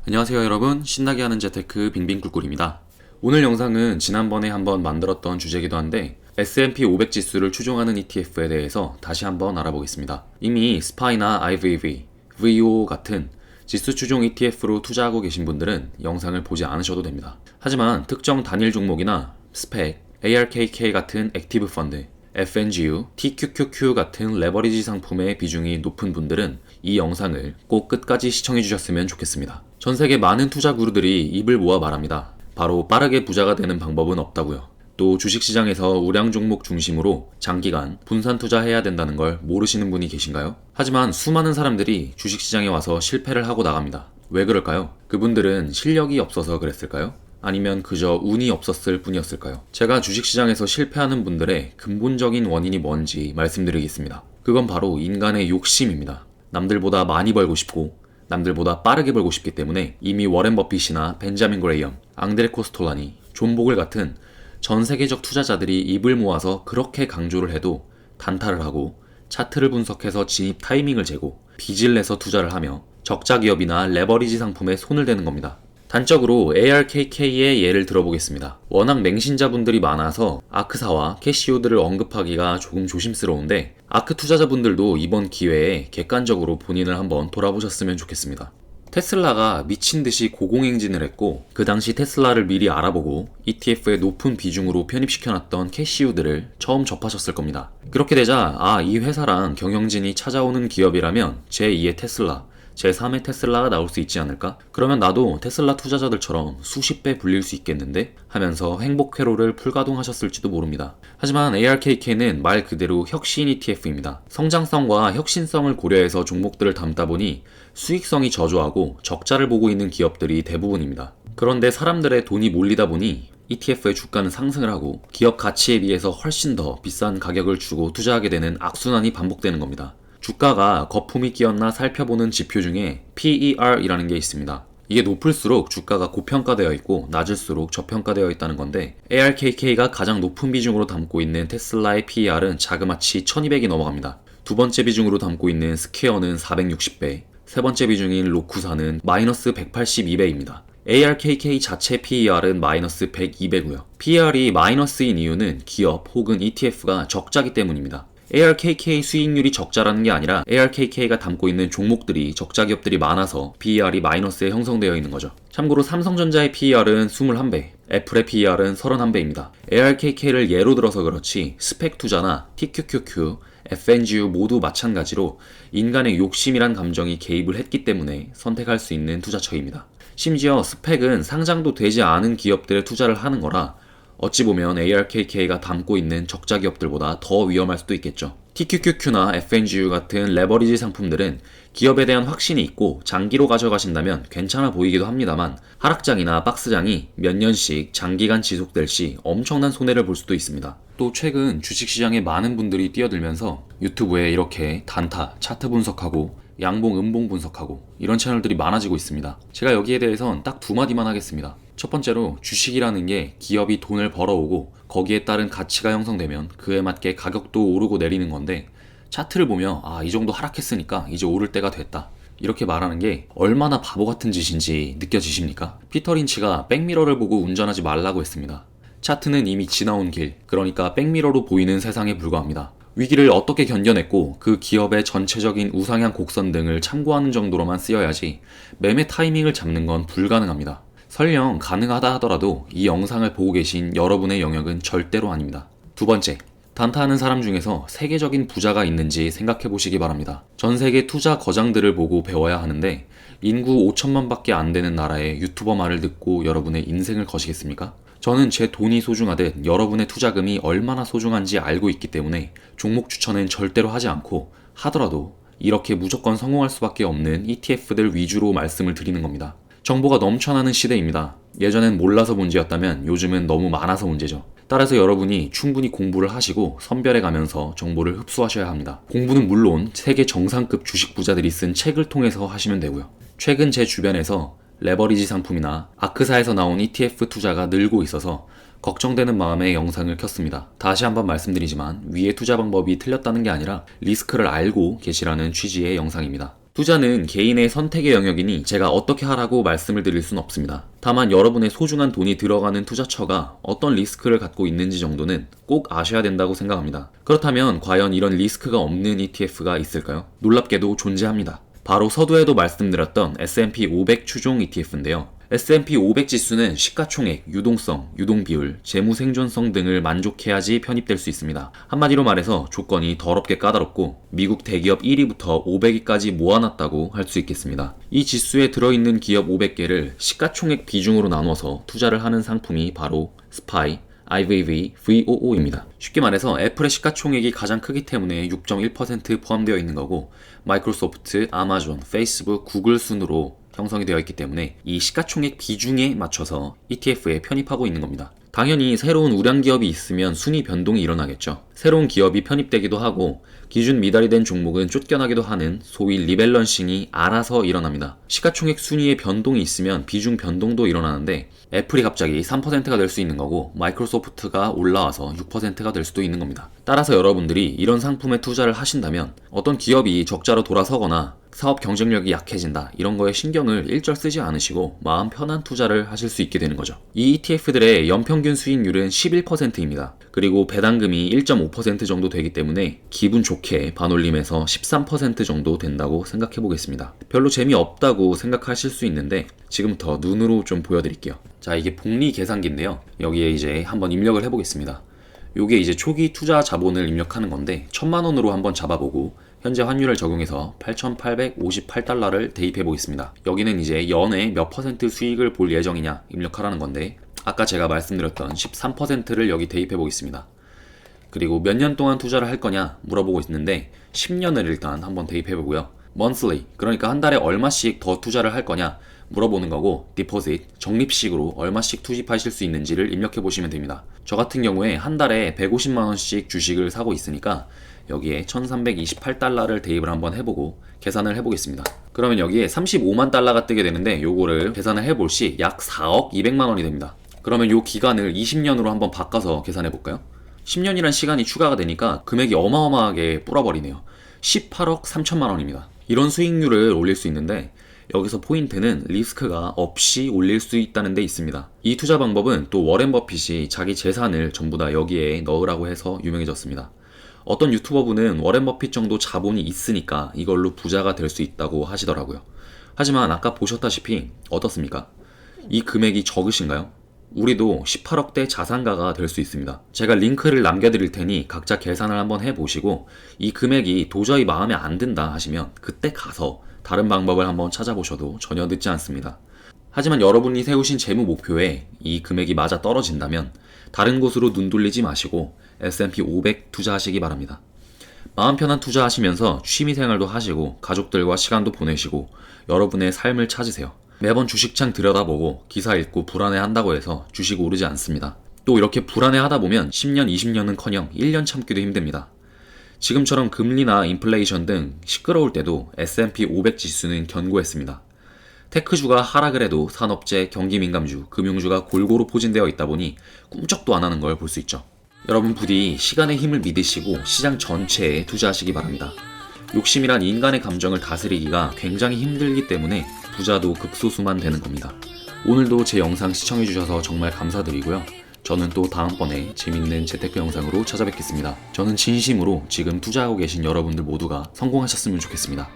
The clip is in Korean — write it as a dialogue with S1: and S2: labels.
S1: 안녕하세요 여러분, 신나게 하는 재테크 빙빙꿀꿀입니다. 오늘 영상은 지난번에 한번 만들었던 주제이기도 한데 S&P 500 지수를 추종하는 ETF에 대해서 다시 한번 알아보겠습니다. 이미 SPY나 IVV, VO 같은 지수 추종 ETF로 투자하고 계신 분들은 영상을 보지 않으셔도 됩니다. 하지만 특정 단일 종목이나 스펙, ARKK 같은 액티브 펀드, FNGU, TQQQ 같은 레버리지 상품의 비중이 높은 분들은 이 영상을 꼭 끝까지 시청해 주셨으면 좋겠습니다. 전 세계 많은 투자 구루들이 입을 모아 말합니다. 바로 빠르게 부자가 되는 방법은 없다고요. 또 주식시장에서 우량 종목 중심으로 장기간 분산 투자해야 된다는 걸 모르시는 분이 계신가요? 하지만 수많은 사람들이 주식시장에 와서 실패를 하고 나갑니다. 왜 그럴까요? 그분들은 실력이 없어서 그랬을까요? 아니면 그저 운이 없었을 뿐이었을까요? 제가 주식시장에서 실패하는 분들의 근본적인 원인이 뭔지 말씀드리겠습니다. 그건 바로 인간의 욕심입니다. 남들보다 많이 벌고 싶고 남들보다 빠르게 벌고 싶기 때문에 이미 워렌 버핏이나 벤자민 그레이엄, 앙드레 코스톨라니, 존 보글 같은 전 세계적 투자자들이 입을 모아서 그렇게 강조를 해도 단타를 하고 차트를 분석해서 진입 타이밍을 재고 빚을 내서 투자를 하며 적자 기업이나 레버리지 상품에 손을 대는 겁니다. 단적으로 ARKK의 예를 들어보겠습니다. 워낙 맹신자분들이 많아서 아크사와 캐시오드를 언급하기가 조금 조심스러운데 아크 투자자분들도 이번 기회에 객관적으로 본인을 한번 돌아보셨으면 좋겠습니다. 테슬라가 미친듯이 고공행진을 했고 그 당시 테슬라를 미리 알아보고 ETF에 높은 비중으로 편입시켜놨던 캐시우드를 처음 접하셨을 겁니다. 그렇게 되자 이 회사랑 경영진이 찾아오는 기업이라면 제2의 테슬라, 제3의 테슬라가 나올 수 있지 않을까? 그러면 나도 테슬라 투자자들처럼 수십 배 불릴 수 있겠는데? 하면서 행복 회로를 풀가동하셨을지도 모릅니다. 하지만 ARKK는 말 그대로 혁신 ETF입니다. 성장성과 혁신성을 고려해서 종목들을 담다 보니 수익성이 저조하고 적자를 보고 있는 기업들이 대부분입니다. 그런데 사람들의 돈이 몰리다 보니 ETF의 주가는 상승을 하고 기업 가치에 비해서 훨씬 더 비싼 가격을 주고 투자하게 되는 악순환이 반복되는 겁니다. 주가가 거품이 끼었나 살펴보는 지표 중에 PER이라는 게 있습니다. 이게 높을수록 주가가 고평가되어 있고 낮을수록 저평가되어 있다는 건데 ARKK가 가장 높은 비중으로 담고 있는 테슬라의 PER은 자그마치 1200이 넘어갑니다. 두 번째 비중으로 담고 있는 스퀘어는 460배, 세 번째 비중인 로쿠사는 마이너스 182배입니다. ARKK 자체 PER은 마이너스 102배고요. PER이 마이너스인 이유는 기업 혹은 ETF가 적자기 때문입니다. ARKK 수익률이 적자라는 게 아니라 ARKK가 담고 있는 종목들이 적자 기업들이 많아서 PER이 마이너스에 형성되어 있는 거죠. 참고로 삼성전자의 PER은 21배, 애플의 PER은 31배입니다. ARKK를 예로 들어서 그렇지 스펙 투자나 TQQQ, FNGU 모두 마찬가지로 인간의 욕심이란 감정이 개입을 했기 때문에 선택할 수 있는 투자처입니다. 심지어 스펙은 상장도 되지 않은 기업들에 투자를 하는 거라 어찌 보면 ARKK가 담고 있는 적자 기업들보다 더 위험할 수도 있겠죠. TQQQ나 FNGU 같은 레버리지 상품들은 기업에 대한 확신이 있고 장기로 가져가신다면 괜찮아 보이기도 합니다만 하락장이나 박스장이 몇 년씩 장기간 지속될 시 엄청난 손해를 볼 수도 있습니다. 또 최근 주식시장에 많은 분들이 뛰어들면서 유튜브에 이렇게 단타, 차트 분석하고 양봉, 음봉 분석하고 이런 채널들이 많아지고 있습니다. 제가 여기에 대해선 딱 두 마디만 하겠습니다. 첫 번째로 주식이라는 게 기업이 돈을 벌어오고 거기에 따른 가치가 형성되면 그에 맞게 가격도 오르고 내리는 건데 차트를 보며 이 정도 하락했으니까 이제 오를 때가 됐다. 이렇게 말하는 게 얼마나 바보 같은 짓인지 느껴지십니까? 피터 린치가 백미러를 보고 운전하지 말라고 했습니다. 차트는 이미 지나온 길, 그러니까 백미러로 보이는 세상에 불과합니다. 위기를 어떻게 견뎌냈고 그 기업의 전체적인 우상향 곡선 등을 참고하는 정도로만 쓰여야지 매매 타이밍을 잡는 건 불가능합니다. 설령 가능하다 하더라도 이 영상을 보고 계신 여러분의 영역은 절대로 아닙니다. 두 번째, 단타하는 사람 중에서 세계적인 부자가 있는지 생각해 보시기 바랍니다. 전 세계 투자 거장들을 보고 배워야 하는데 인구 5천만 밖에 안 되는 나라의 유튜버 말을 듣고 여러분의 인생을 거시겠습니까? 저는 제 돈이 소중하듯 여러분의 투자금이 얼마나 소중한지 알고 있기 때문에 종목 추천은 절대로 하지 않고 하더라도 이렇게 무조건 성공할 수밖에 없는 ETF들 위주로 말씀을 드리는 겁니다. 정보가 넘쳐나는 시대입니다. 예전엔 몰라서 문제였다면 요즘은 너무 많아서 문제죠. 따라서 여러분이 충분히 공부를 하시고 선별해 가면서 정보를 흡수하셔야 합니다. 공부는 물론 세계 정상급 주식 부자들이 쓴 책을 통해서 하시면 되고요. 최근 제 주변에서 레버리지 상품이나 아크사에서 나온 ETF 투자가 늘고 있어서 걱정되는 마음에 영상을 켰습니다. 다시 한번 말씀드리지만 위의 투자 방법이 틀렸다는 게 아니라 리스크를 알고 계시라는 취지의 영상입니다. 투자는 개인의 선택의 영역이니 제가 어떻게 하라고 말씀을 드릴 수는 없습니다. 다만 여러분의 소중한 돈이 들어가는 투자처가 어떤 리스크를 갖고 있는지 정도는 꼭 아셔야 된다고 생각합니다. 그렇다면 과연 이런 리스크가 없는 ETF가 있을까요? 놀랍게도 존재합니다. 바로 서두에도 말씀드렸던 S&P 500 추종 ETF인데요. S&P 500 지수는 시가총액, 유동성, 유동비율, 재무생존성 등을 만족해야지 편입될 수 있습니다. 한마디로 말해서 조건이 더럽게 까다롭고 미국 대기업 1위부터 500위까지 모아놨다고 할 수 있겠습니다. 이 지수에 들어있는 기업 500개를 시가총액 비중으로 나눠서 투자를 하는 상품이 바로 SPY, IVV, VOO입니다. 쉽게 말해서 애플의 시가총액이 가장 크기 때문에 6.1% 포함되어 있는 거고, 마이크로소프트, 아마존, 페이스북, 구글 순으로 형성이 되어 있기 때문에 이 시가총액 비중에 맞춰서 ETF에 편입하고 있는 겁니다. 당연히 새로운 우량 기업이 있으면 순위 변동이 일어나겠죠. 새로운 기업이 편입되기도 하고 기준 미달이 된 종목은 쫓겨나기도 하는 소위 리밸런싱이 알아서 일어납니다. 시가총액 순위에 변동이 있으면 비중 변동도 일어나는데 애플이 갑자기 3%가 될 수 있는 거고 마이크로소프트가 올라와서 6%가 될 수도 있는 겁니다. 따라서 여러분들이 이런 상품에 투자를 하신다면 어떤 기업이 적자로 돌아서거나 사업 경쟁력이 약해진다 이런 거에 신경을 일절 쓰지 않으시고 마음 편한 투자를 하실 수 있게 되는 거죠. 이 ETF들의 연평균 수익률은 11%입니다. 그리고 배당금이 1.5% 정도 되기 때문에 기분 좋게 반올림해서 13% 정도 된다고 생각해 보겠습니다. 별로 재미없다고 생각하실 수 있는데 지금부터 눈으로 좀 보여드릴게요. 자, 이게 복리 계산기인데요. 여기에 이제 한번 입력을 해보겠습니다. 요게 이제 초기 투자 자본을 입력하는 건데 1000만 원으로 한번 잡아보고 현재 환율을 적용해서 8,858달러를 대입해 보겠습니다. 여기는 이제 연에 몇 퍼센트 수익을 볼 예정이냐 입력하라는 건데 아까 제가 말씀드렸던 13%를 여기 대입해 보겠습니다. 그리고 몇 년 동안 투자를 할 거냐 물어보고 있는데 10년을 일단 한번 대입해 보고요. monthly, 그러니까 한 달에 얼마씩 더 투자를 할 거냐 물어보는 거고, deposit, 적립식으로 얼마씩 투입하실 수 있는지를 입력해 보시면 됩니다. 저 같은 경우에 한 달에 150만 원씩 주식을 사고 있으니까 여기에 1328달러를 대입을 한번 해보고 계산을 해보겠습니다. 그러면 여기에 35만 달러가 뜨게 되는데 요거를 계산을 해볼 시 약 4억 200만 원이 됩니다. 그러면 요 기간을 20년으로 한번 바꿔서 계산해 볼까요? 10년이란 시간이 추가가 되니까 금액이 어마어마하게 불어버리네요. 18억 3천만 원입니다. 이런 수익률을 올릴 수 있는데 여기서 포인트는 리스크가 없이 올릴 수 있다는 데 있습니다. 이 투자 방법은 또 워렌 버핏이 자기 재산을 전부 다 여기에 넣으라고 해서 유명해졌습니다. 어떤 유튜버분은 워렌 버핏 정도 자본이 있으니까 이걸로 부자가 될 수 있다고 하시더라고요. 하지만 아까 보셨다시피 어떻습니까? 이 금액이 적으신가요? 우리도 18억대 자산가가 될 수 있습니다. 제가 링크를 남겨드릴 테니 각자 계산을 한번 해보시고 이 금액이 도저히 마음에 안 든다 하시면 그때 가서 다른 방법을 한번 찾아보셔도 전혀 늦지 않습니다. 하지만 여러분이 세우신 재무 목표에 이 금액이 맞아 떨어진다면 다른 곳으로 눈 돌리지 마시고 S&P 500 투자하시기 바랍니다. 마음 편한 투자하시면서 취미생활도 하시고 가족들과 시간도 보내시고 여러분의 삶을 찾으세요. 매번 주식창 들여다보고 기사 읽고 불안해한다고 해서 주식 오르지 않습니다. 또 이렇게 불안해하다 보면 10년, 20년은커녕 1년 참기도 힘듭니다. 지금처럼 금리나 인플레이션 등 시끄러울 때도 S&P 500 지수는 견고했습니다. 테크주가 하락을 해도 산업재, 경기민감주, 금융주가 골고루 포진되어 있다 보니 꿈쩍도 안 하는 걸 볼 수 있죠. 여러분 부디 시간의 힘을 믿으시고 시장 전체에 투자하시기 바랍니다. 욕심이란 인간의 감정을 다스리기가 굉장히 힘들기 때문에 부자도 극소수만 되는 겁니다. 오늘도 제 영상 시청해주셔서 정말 감사드리고요. 저는 또 다음번에 재밌는 재테크 영상으로 찾아뵙겠습니다. 저는 진심으로 지금 투자하고 계신 여러분들 모두가 성공하셨으면 좋겠습니다.